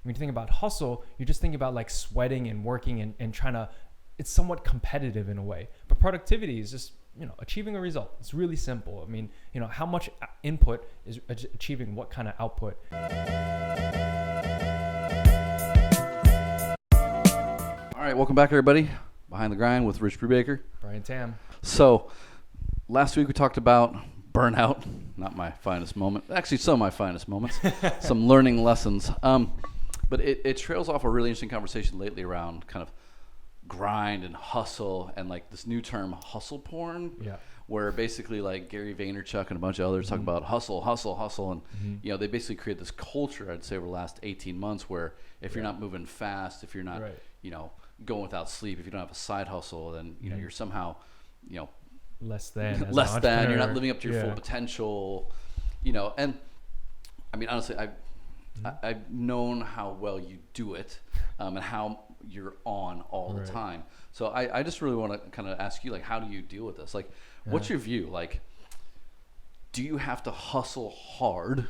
When you think about hustle, you're just thinking about like sweating and working and trying to, it's somewhat competitive in a way. But productivity is just, achieving a result. It's really simple. I mean, how much input is achieving what kind of output. All right, welcome back, everybody. Behind the Grind with Rich Brubaker. Brian Tam. So, last week we talked about burnout. Not my finest moment. Actually, some of my finest moments. Some learning lessons. But it trails off a really interesting conversation lately around kind of grind and hustle and like this new term, hustle porn. Yeah. Where basically like Gary Vaynerchuk and a bunch of others talk about hustle, and they basically create this culture, I'd say, over the last 18 months where if you're not moving fast, if you're not, going without sleep, if you don't have a side hustle, then you're somehow, less than you're not living up to your full potential, and I mean honestly, I've known how well you do it, and how you're on all the time. So I just really want to kind of ask you, like, how do you deal with this? Like, what's your view? Like, do you have to hustle hard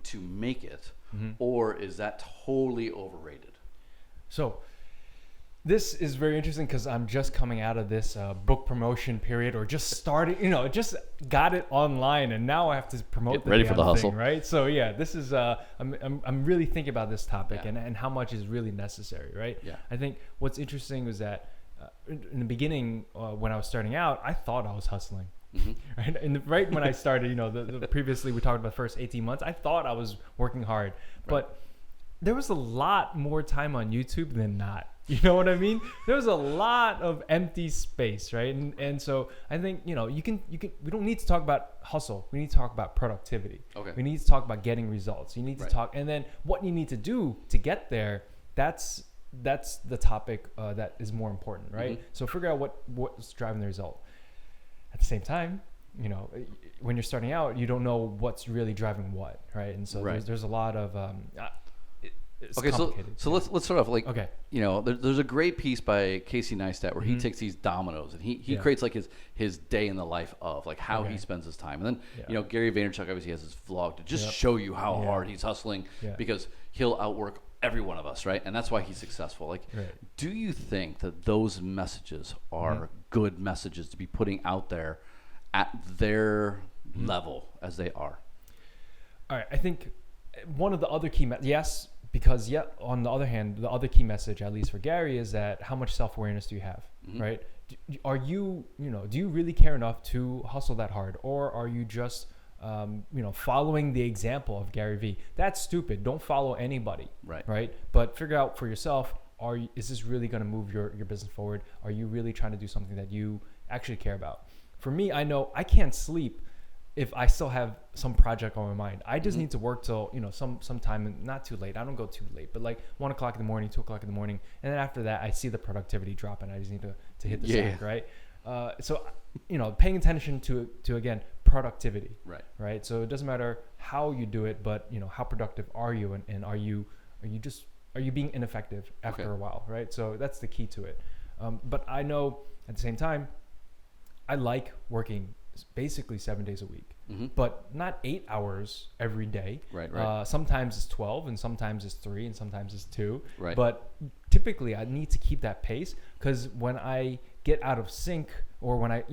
to make it, or is that totally overrated? So this is very interesting because I'm just coming out of this book promotion period, or just started, just got it online, and now I have to promote. Get ready for the hustle, right? So yeah, this is I'm really thinking about this topic and how much is really necessary, right? Yeah. I think what's interesting was that in the beginning, when I was starting out, I thought I was hustling. Right, and right when I started, the previously we talked about the first 18 months, I thought I was working hard, but there was a lot more time on YouTube than not. You know what I mean? There was a lot of empty space, right? And so I think, we don't need to talk about hustle. We need to talk about productivity. Okay. We need to talk about getting results. You need to talk, and then what you need to do to get there, that's the topic that is more important, right? So figure out what's driving the result. At the same time, when you're starting out, you don't know what's really driving what, right? And so there's a lot of okay, so let's start off there's a great piece by Casey Neistat where he takes these dominoes and he creates like his day in the life of like how he spends his time, and then Gary Vaynerchuk obviously has his vlog to just show you how hard he's hustling because he'll outwork every one of us, right? And that's why he's successful. Like, do you think that those messages are good messages to be putting out there at their level as they are? All right, I think one of the other key yes. Because on the other hand, the other key message, at least for Gary, is that how much self-awareness do you have, right? Are you, do you really care enough to hustle that hard? Or are you just, following the example of Gary Vee? That's stupid. Don't follow anybody, right? But figure out for yourself, is this really going to move your business forward? Are you really trying to do something that you actually care about? For me, I know I can't sleep if I still have some project on my mind. I just need to work till, sometime, not too late. I don't go too late, but like 1 o'clock in the morning, 2 o'clock in the morning. And then after that, I see the productivity drop and I just need to hit the sack, right? So, paying attention to again, productivity, right? So it doesn't matter how you do it, but how productive are you? And are you being ineffective after a while, right? So that's the key to it. But I know at the same time, I like working basically 7 days a week, but not 8 hours every day. Right. Sometimes it's 12 and sometimes it's 3 and sometimes it's 2. Right. But typically I need to keep that pace, because when I get out of sync, or when I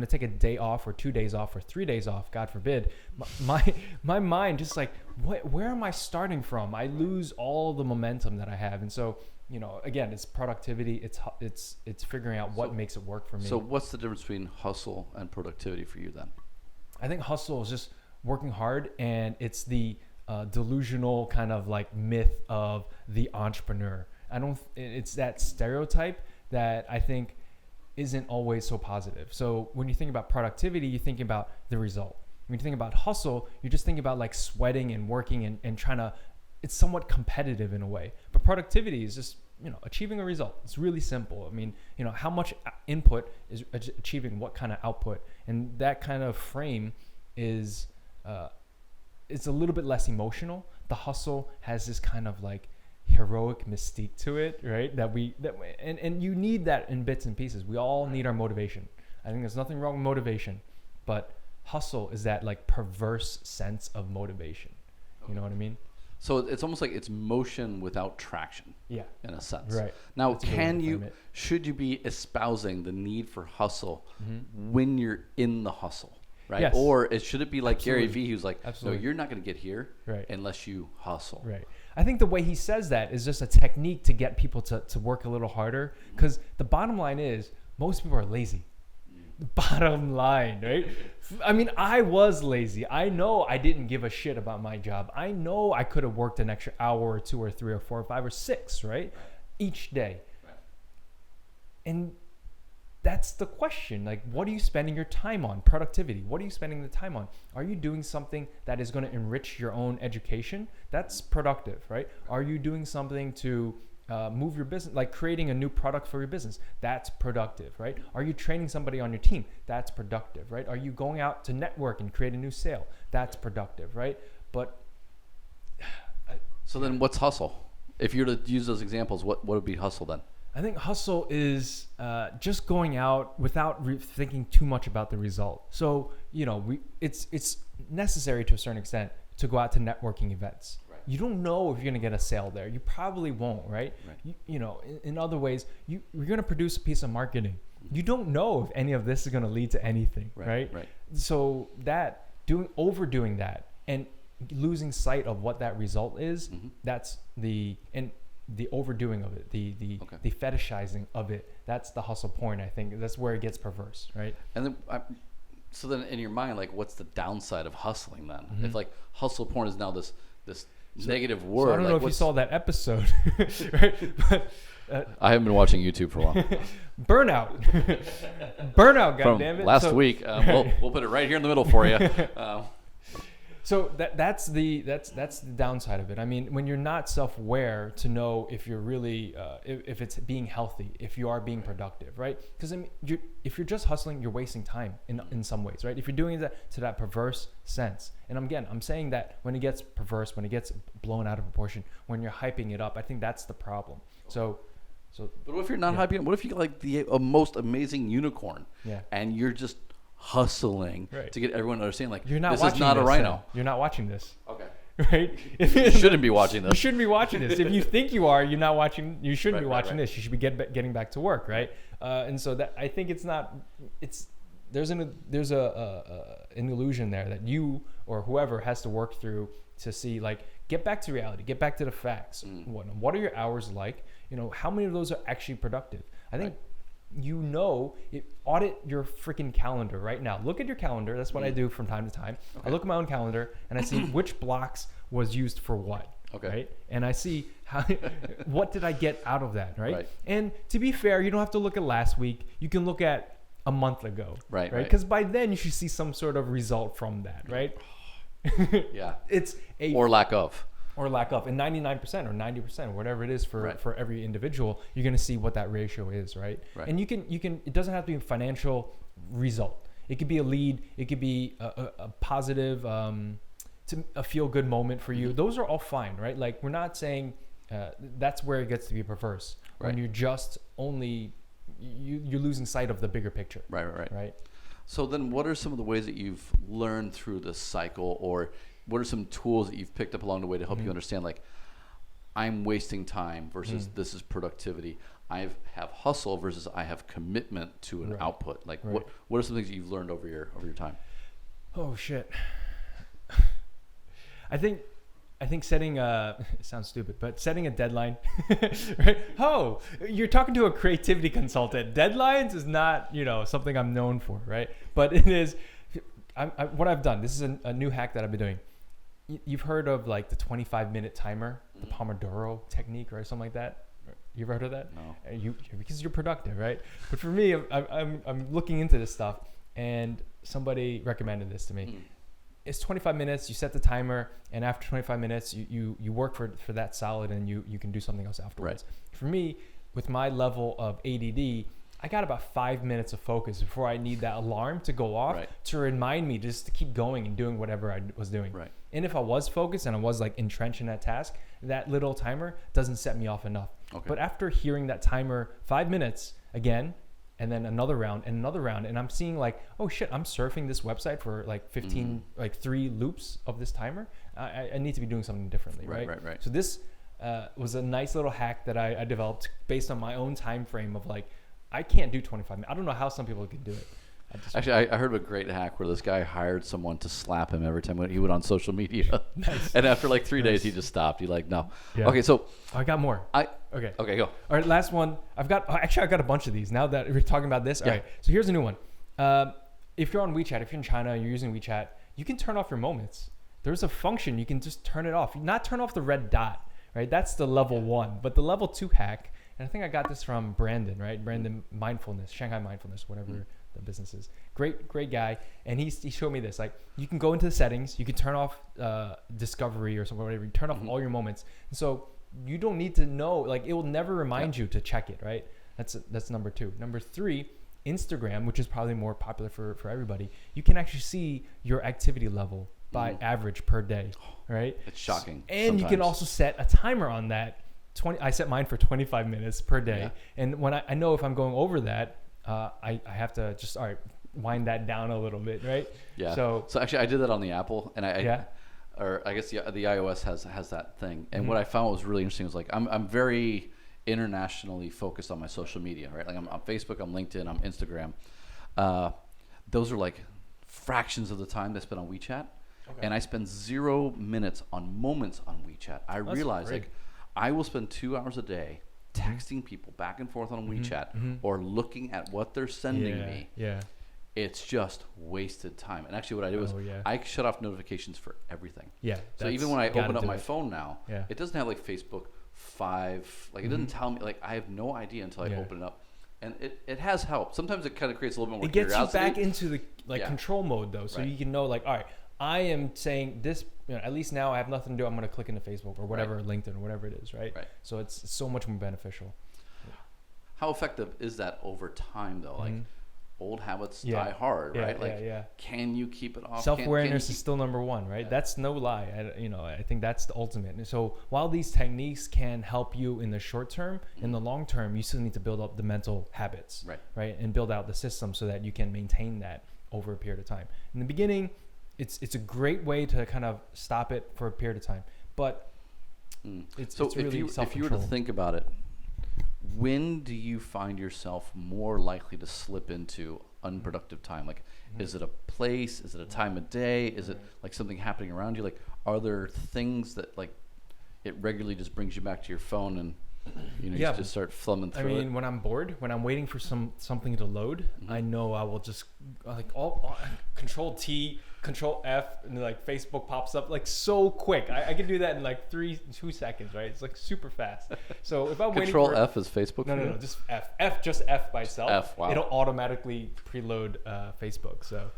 take a day off or 2 days off or 3 days off, God forbid, my mind just like, where am I starting from? I lose all the momentum that I have. And so, again, it's productivity. It's figuring out what makes it work for me. So what's the difference between hustle and productivity for you then? I think hustle is just working hard, and it's the delusional kind of like myth of the entrepreneur. It's that stereotype that I think isn't always so positive. So when you think about productivity, you think about the result. When you think about hustle, you're just thinking about like sweating and working and trying to, it's somewhat competitive in a way. But productivity is just, achieving a result. It's really simple. I mean, how much input is achieving what kind of output. And that kind of frame is, it's a little bit less emotional. The hustle has this kind of like heroic mystique to it, right? And you need that in bits and pieces. We all need our motivation. I think there's nothing wrong with motivation, but hustle is that like perverse sense of motivation. You know what I mean? So it's almost like it's motion without traction. Yeah. In a sense. Right. Now, should you be espousing the need for hustle when you're in the hustle? Right. Yes. Or should it be like Absolutely. Gary Vee, who's like, Absolutely. no, you're not going to get here right. unless you hustle. Right. I think the way he says that is just a technique to get people to work a little harder. Because the bottom line is most people are lazy. Bottom line, right? I mean, I was lazy. I know I didn't give a shit about my job. I know I could have worked an extra hour or 2 or 3 or 4 or 5 or 6, right? Each day. Right. And that's the question. Like, what are you spending your time on? Productivity. What are you spending the time on? Are you doing something that is going to enrich your own education? That's productive, right? Are you doing something to move your business, like creating a new product for your business? That's productive, right? Are you training somebody on your team? That's productive, right? Are you going out to network and create a new sale? That's productive, right? But so then what's hustle? If you were to use those examples, what would be hustle then? I think hustle is just going out without thinking too much about the result. So, it's necessary to a certain extent to go out to networking events. You don't know if you're going to get a sale there. You probably won't, right? In other ways, you're going to produce a piece of marketing. You don't know if any of this is going to lead to anything, right? So overdoing that and losing sight of what that result is, that's the overdoing of it, the fetishizing of it. That's the hustle porn. I think that's where it gets perverse, right? And then, so then in your mind, like, what's the downside of hustling then? If like hustle porn is now this negative word. So I don't know if you saw that episode, right? But, I haven't been watching YouTube for a while. Burnout, goddammit. Last week, we'll put it right here in the middle for you. So that's the downside of it. I mean, when you're not self-aware to know if you're really if it's being healthy, if you are being productive, right? Because I mean, if you're just hustling, you're wasting time in some ways, right? If you're doing that to that perverse sense, and again, I'm saying that when it gets perverse, when it gets blown out of proportion, when you're hyping it up, I think that's the problem. So. But what if you're not hyping it? What if you're like the most amazing unicorn, and you're just hustling to get everyone to understand, like, you're not this watching is not this, a rhino. You're not watching this. Okay. Right? You shouldn't be watching this. You shouldn't be watching this. If you think you are, you're not watching. You shouldn't be watching this. You should be getting back to work, right? And so that I think there's an illusion there that you or whoever has to work through to see, like, get back to reality, get back to the facts. What are your hours like? How many of those are actually productive? I think. Audit your freaking calendar right now. Look at your calendar. That's what I do from time to time. I look at my own calendar and I see which blocks was used for what. Right? And I see what did I get out of that, right? And to be fair, you don't have to look at last week. You can look at a month ago, right? Because by then you should see some sort of result from that, right? It's or lack of. And 99% or 90%, whatever it is for every individual, you're going to see what that ratio is, right? And you can. It doesn't have to be a financial result. It could be a lead. It could be a positive, a feel good moment for you. Those are all fine, right? Like, we're not saying that's where it gets to be perverse when you're just only you're losing sight of the bigger picture. Right. So then, what are some of the ways that you've learned through this cycle, or what are some tools that you've picked up along the way to help you understand, like, I'm wasting time versus this is productivity. I have hustle versus I have commitment to an output. Like, what are some things that you've learned over your time? Oh shit. I think setting it sounds stupid, but setting a deadline, right? Oh, you're talking to a creativity consultant. Deadlines is not, something I'm known for, right? But it is. What I've done. This is a new hack that I've been doing. You've heard of, like, the 25-minute timer, the Pomodoro technique, or something like that. You ever heard of that? No. Because you're productive, right? But for me, I'm looking into this stuff, and somebody recommended this to me. It's 25 minutes. You set the timer, and after 25 minutes, you work for that solid, and you can do something else afterwards. For me, with my level of ADD, I got about 5 minutes of focus before I need that alarm to go off to remind me just to keep going and doing whatever I was doing. And if I was focused and I was, like, entrenched in that task, that little timer doesn't set me off enough. But after hearing that timer 5 minutes, again, and then another round and another round, and I'm seeing like, oh shit, I'm surfing this website for like 15 like 3 loops of this timer. I need to be doing something differently, right? Right. So this was a nice little hack that I developed based on my own time frame of like, I can't do 25 minutes. I don't know how some people can do it. Actually, I heard of a great hack where this guy hired someone to slap him every time he went on social media. Nice. And after like 3 days, he just stopped. He like, no. Yeah. Okay, so. I got more. Okay, go. All right, last one. I've got a bunch of these now that we're talking about this. All right, so here's a new one. If you're on WeChat, if you're in China and you're using WeChat, you can turn off your moments. There's a function. You can just turn it off. Not turn off the red dot, right? That's the level 1. But the level 2 hack, and I think I got this from Brandon, right? Brandon Mindfulness, Shanghai Mindfulness, whatever the business is. Great guy. And he showed me this. Like, you can go into the settings. You can turn off discovery or something, whatever. You turn off all your moments. And so you don't need to know. Like, it will never remind you to check it, right? That's number 2. Number 3, Instagram, which is probably more popular for everybody. You can actually see your activity level by average per day, right? It's shocking. And sometimes. You can also set a timer on that. I set mine for 25 minutes per day. Yeah. And when I know if I'm going over that, I have to just wind that down a little bit, right? Yeah. So actually, I did that on the Apple, and I guess the iOS has that thing. And what I found was really interesting was like I'm very internationally focused on my social media, right? Like I'm on Facebook, I'm LinkedIn, I'm Instagram. Those are like fractions of the time that I spend on WeChat, and I spend 0 minutes on moments on WeChat. I realize like I will spend 2 hours a day texting people back and forth on WeChat or looking at what they're sending me. Yeah. It's just wasted time. And actually what I do is I shut off notifications for everything. Yeah. So even when I open up my phone now, it doesn't have like Facebook 5. Like it doesn't tell me, like I have no idea until I open it up. And it has helped. Sometimes it kind of creates a little bit more curiosity. It gets you back into the control mode though. So you can know like, all right, I am saying this, at least now I have nothing to do. I'm going to click into Facebook or whatever, LinkedIn or whatever it is, right? So it's so much more beneficial. How effective is that over time though? Like old habits die hard, right? Like, can you keep it off? Self-awareness is still number 1, right? That's no lie. I think that's the ultimate. And so while these techniques can help you in the short term, in the long term, you still need to build up the mental habits, right? And build out the system so that you can maintain that over a period of time. In the beginning, it's a great way to kind of stop it for a period of time, but it's really self-control. If you were to think about it, when do you find yourself more likely to slip into unproductive time? Like, is it a place? Is it a time of day? Is it like something happening around you? Like, are there things that like it regularly just brings you back to your phone and you just start thumbing through it? I mean, when I'm bored, when I'm waiting for something to load, I know I will just like all Control T, Control F, and like Facebook pops up like so quick. I can do that in like 2 seconds, right? It's like super fast. So if I'm Control waiting for F is Facebook. No, just F. Just F by itself. F. Wow. It'll automatically preload Facebook. So.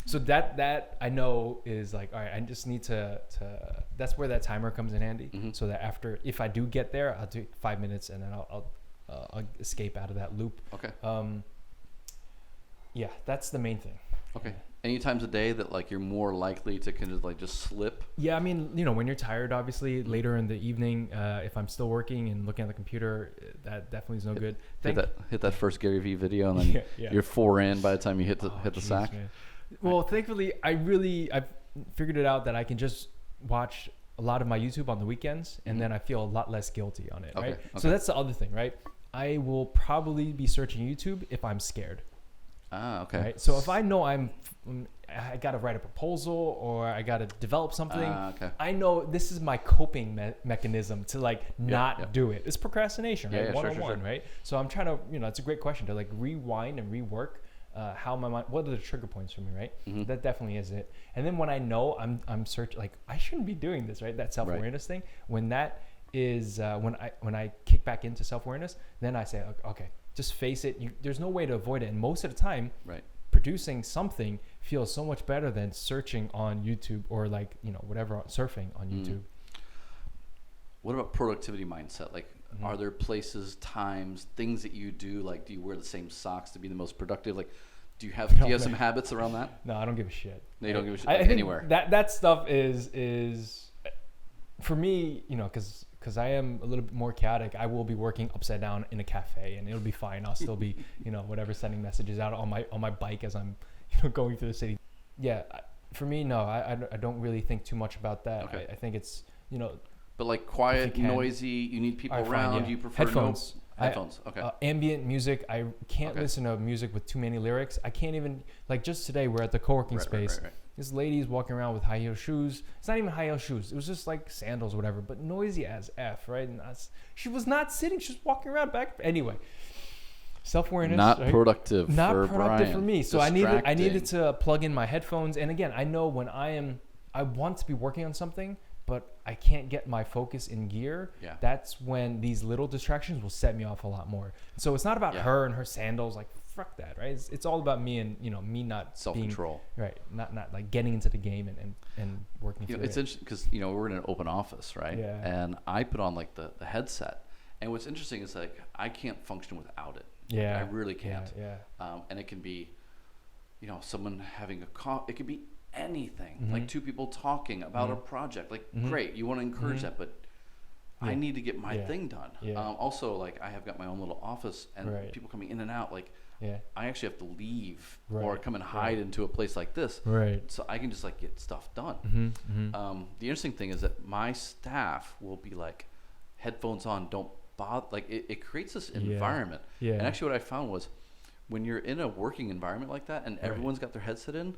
So that I know is like, all right, I just need to that's where that timer comes in handy. So that after, if I do get there, I'll do 5 minutes and then I'll escape out of that loop. Okay. Yeah, that's the main thing. Okay. Any times a day that like you're more likely to kind of like just slip? Yeah, I mean, when you're tired, obviously later in the evening, if I'm still working and looking at the computer, that definitely is no good. Hit that first Gary Vee video and then you're 4 in by the time you hit the sack. Man. Well, thankfully, I've figured it out that I can just watch a lot of my YouTube on the weekends, and then I feel a lot less guilty on it, right? Okay. So that's the other thing, right? I will probably be searching YouTube if I'm scared. Okay. Right? So if I know I got to write a proposal or I got to develop something, I know this is my coping mechanism to like not do it. It's procrastination, right? One-on-one, right? So I'm trying to, it's a great question to like rewind and rework. How my mind, what are the trigger points for me, right? That definitely is it. And then when I know I'm searching, like I shouldn't be doing this, right? That self-awareness thing. When that is when I kick back into self-awareness, then I say, okay, just face it. There's no way to avoid it. And most of the time, producing something feels so much better than searching on YouTube or like whatever, surfing on YouTube. What about productivity mindset? Like, are there places, times, things that you do? Like, do you wear the same socks to be the most productive? Like, do you have some habits around that? No, I don't give a shit. No, you don't give a shit I anywhere. That stuff is for me, because I am a little bit more chaotic, I will be working upside down in a cafe, and it'll be fine. I'll still be, whatever, sending messages out on my bike as I'm, going through the city. Yeah, for me, no, I don't really think too much about that. Okay. I think it's, But like quiet, noisy, you need people around. Fine, yeah. You prefer headphones? Headphones. Okay. Ambient music. I can't listen to music with too many lyrics. I can't even, like, just today we're at the co-working space. Right. This lady's walking around with high heel shoes. It's not even high heel shoes. It was just like sandals or whatever, but noisy as F, right? And she was not sitting. She was walking around back. Anyway, self-awareness. Not productive. Not for productive Brian. for me. So I needed to plug in my headphones. And again, I know when I want to be working on something, but I can't get my focus in gear. Yeah. That's when these little distractions will set me off a lot more. So it's not about her and her sandals. Like, fuck that, right? It's all about me and, me not self-control. Right. Not like getting into the game and working through it. It's interesting because, we're in an open office, right? Yeah. And I put on like the headset. And what's interesting is like I can't function without it. Yeah. I really can't. Yeah. And it can be, someone having a call. It could be anything, like two people talking about a project. Like, great, you want to encourage that, but I need to get my thing done. Yeah. Also, like, I have got my own little office, and people coming in and out. Like, I actually have to leave or come and hide into a place like this, so I can just like get stuff done. The interesting thing is that my staff will be like, headphones on, don't bother. Like, it creates this environment. And actually, what I found was when you're in a working environment like that, and everyone's got their headset in,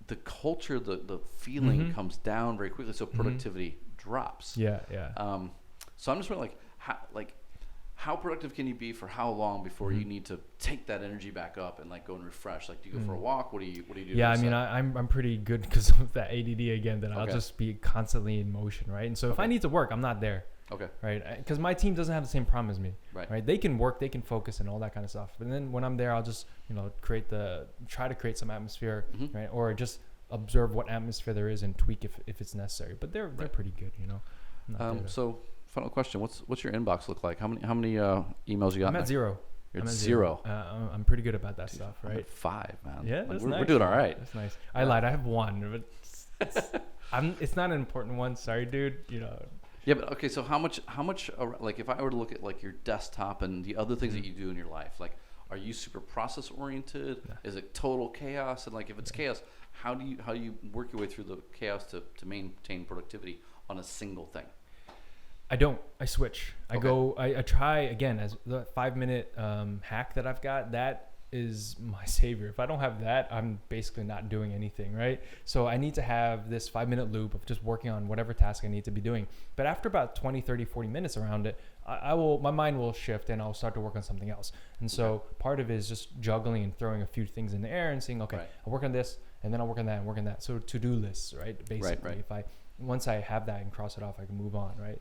the culture, the feeling comes down very quickly, so productivity drops. Yeah. So I'm just wondering, how productive can you be for how long before you need to take that energy back up and like go and refresh? Like, do you go for a walk? What do you do? Yeah, I mean, I'm pretty good because of that ADD again. That I'll just be constantly in motion, right? And so if I need to work, I'm not there. Okay. Right. Because my team doesn't have the same problem as me. Right. They can work, they can focus, and all that kind of stuff. But then when I'm there, I'll just try to create some atmosphere, right? Or just observe what atmosphere there is and tweak if it's necessary. But they're pretty good, So final question: What's your inbox look like? How many emails you got? I'm at zero. You're at zero. I'm pretty good about that stuff, right? I'm at 5, man. Yeah, that's we're, nice. We're doing all right. That's nice. I lied. I have 1, but it's not an important one. Sorry, dude. Yeah, but okay. So how much? Like, if I were to look at like your desktop and the other things that you do in your life, like, are you super process oriented? No. Is it total chaos? And like, if it's chaos, how do you work your way through the chaos to maintain productivity on a single thing? I don't. I switch. I try again as the 5-minute hack that I've got. That is my savior. If I don't have that, I'm basically not doing anything, right? So I need to have this 5-minute loop of just working on whatever task I need to be doing. But after about 20, 30, 40 minutes around it, my mind will shift and I'll start to work on something else. And so part of it is just juggling and throwing a few things in the air and saying, okay, I'll work on this and then I'll work on that and work on that. So to-do lists, right? Basically, once I have that and cross it off, I can move on, right?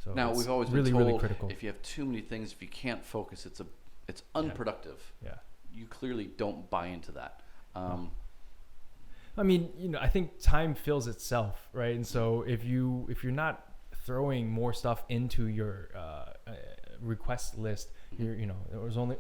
So now we've always been told, really critical. If you have too many things, if you can't focus, it's unproductive. Yeah. You clearly don't buy into that. I mean, I think time fills itself, right? And so if you're not throwing more stuff into your request list, it was only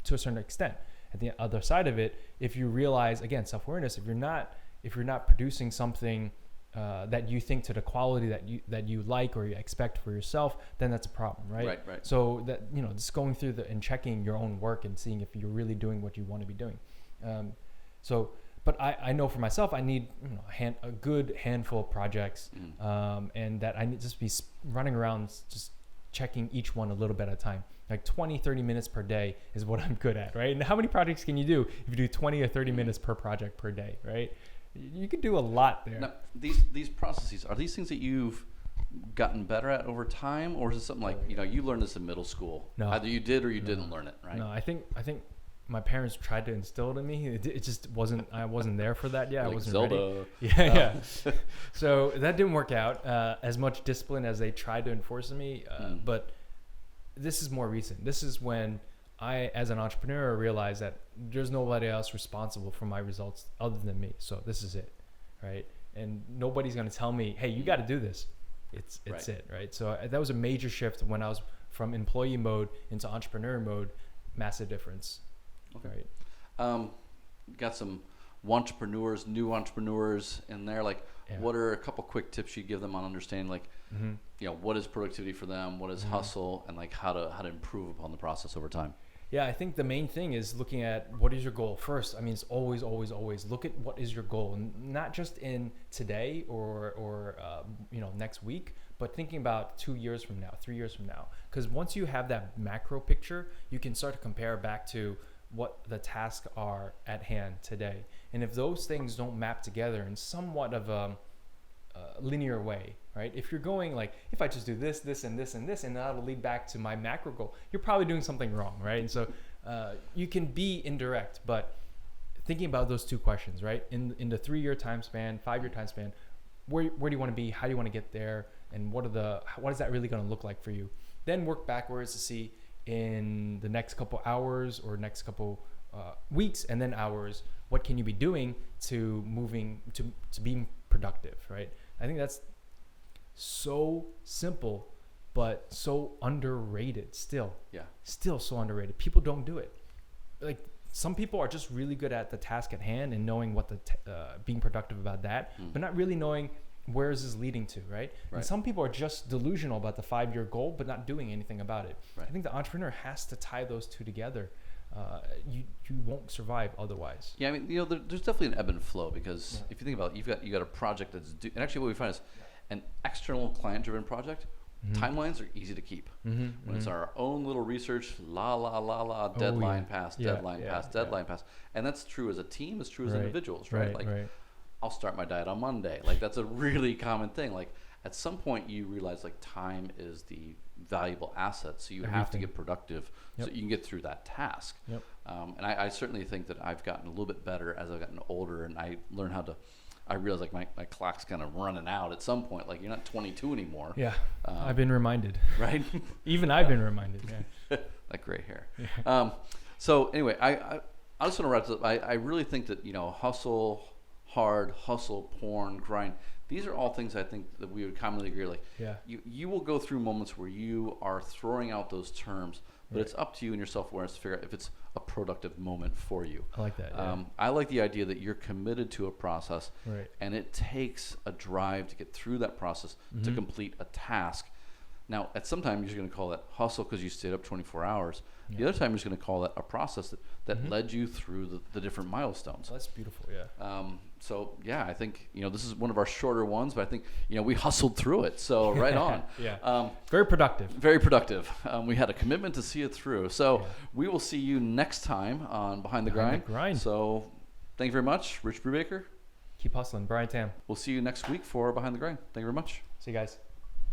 to a certain extent. At the other side of it, if you realize, again, self-awareness, if you're not producing something that you think to the quality that you like or you expect for yourself, then that's a problem, right? Right. So that just going through and checking your own work and seeing if you're really doing what you want to be doing. But I know for myself, I need a good handful of projects, and that I need to just be running around just checking each one a little bit at a time. Like 20, 30 minutes per day is what I'm good at, right? And how many projects can you do if you do 20 or 30 minutes per project per day, right? You could do a lot there. Now, these processes, are these things that you've gotten better at over time, or is it something like you learned this in middle school? No, either you did or you didn't learn it, right? No, I think my parents tried to instill it in me. It just wasn't. I wasn't there for that. Yeah, like I wasn't Zelda. ready. Yeah. So that didn't work out. As much discipline as they tried to enforce in me, but this is more recent. This is when I, as an entrepreneur, realized that there's nobody else responsible for my results other than me. So this is it, right? And nobody's going to tell me, hey, you got to do this. It's it, right? So that was a major shift when I was from employee mode into entrepreneur mode. Massive difference. Okay. Right. Got some entrepreneurs, new entrepreneurs in there, like what are a couple quick tips you give them on understanding, like, you know, what is productivity for them, what is hustle, and like how to improve upon the process over time? Yeah, I think the main thing is looking at what is your goal first. I mean, it's always look at what is your goal, and not just in today or you know, next week, but thinking about 2 years from now, 3 years from now. Because once you have that macro picture, you can start to compare back to what the tasks are at hand today. And if those things don't map together in somewhat of a linear way, right? If you're going like, if I just do this, this, and this, and this, and that'll lead back to my macro goal, you're probably doing something wrong, right? And so you can be indirect, but thinking about those two questions, right? In the 3-year time span, 5-year time span, where do you want to be? How do you want to get there? And what is that really going to look like for you? Then work backwards to see in the next couple hours or next couple weeks and then hours, what can you be doing to being productive, right? I think that's so simple, but so underrated still. Yeah. Still so underrated. People don't do it. Like, some people are just really good at the task at hand and knowing what being productive about that, but not really knowing where is this leading to, right? And some people are just delusional about the 5-year goal, but not doing anything about it. I think the entrepreneur has to tie those two together. You won't survive otherwise. Yeah, I mean, you know, there's definitely an ebb and flow, because if you think about it, you got a project that's due, and actually what we find is an external client-driven project. Timelines are easy to keep. When it's our own little research, deadline pass, deadline pass, and that's true as a team, as true as individuals, right? I'll start my diet on Monday. Like, that's a really common thing. Like, at some point you realize, like, time is the valuable asset, so you have to get productive so you can get through that task. And I certainly think that I've gotten a little bit better as I've gotten older, and I learned how to, I realize, like, my clock's kind of running out at some point. Like, you're not 22 anymore. Yeah, I've been reminded. Right? Even I've been reminded. Yeah. That gray hair. So anyway, I just want to wrap this up. I really think that, you know, hustle hard, hustle, porn, grind, these are all things I think that we would commonly agree. Like, you will go through moments where you are throwing out those terms, but it's up to you and your self-awareness to figure out if it's a productive moment for you. I like that. I like the idea that you're committed to a process, and it takes a drive to get through that process to complete a task. Now, at some time, you're just going to call that hustle because you stayed up 24 hours. The other time, you're just going to call that a process that led you through the different milestones. That's beautiful, yeah. So, yeah, I think, you know, this is one of our shorter ones, but I think, you know, we hustled through it. So, right on. Very productive. Very productive. We had a commitment to see it through. So, we will see you next time on Behind the Grind. So, thank you very much. Rich Brubaker. Keep hustling. Brian Tam. We'll see you next week for Behind the Grind. Thank you very much. See you guys.